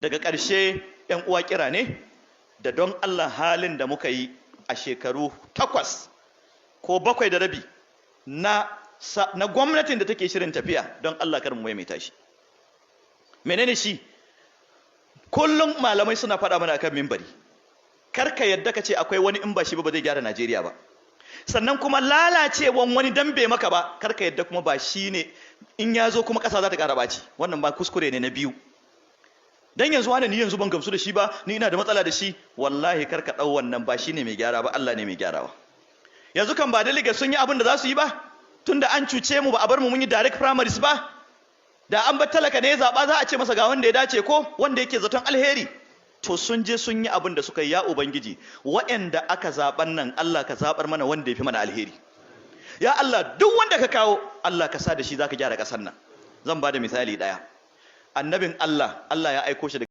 daga ƙarshe ‘yan uwa kira ne da don Allah halin da muka yi a shekaru 8 ko 7 da rabi na gwamnatin da take shirin tafiya, don Allah kar mu maimaita shi. Menene shi? Kullum malamai suna faɗa mana akan mimbari, kar ka yadda ka ce akwai wani in ba shi ba zai gyara Najeriya ba. Sannan kuma lalacewan wani dambe maka ba, kar ka yadda kuma ba shi ne in ya zo kuma ƙasa za ta ƙara ɓaci. Wannan ba kuskure ne na biyu. Dan yanzu wani ni yanzu ban gamsu da shi ba, ni ina da matsala da shi, wallahi kar ka ɗau wannan, ba shi ne mai gyara ba, Allah ne mai gyarawa. Yanzu kan ba delegate sun yi abin da za su yi ba, tunda an cuce mu ba a bar mu mun yi direct primaries ba, da an bar talaka ne ya zaɓa za a ce masa ga wanda ya dace ko wanda yake zaton alheri. To sun je sun yi abin da suka yi, ya Ubangiji, waɗanda aka zaɓan nan Allah ka zaɓar mana wanda ya fi mana alheri. Ya Allah, duk wanda ka kawo, Allah ka sa da shi za ka gyara ƙasar nan. Zan ba da misali ɗaya. Annabin Allah ya aiko shi da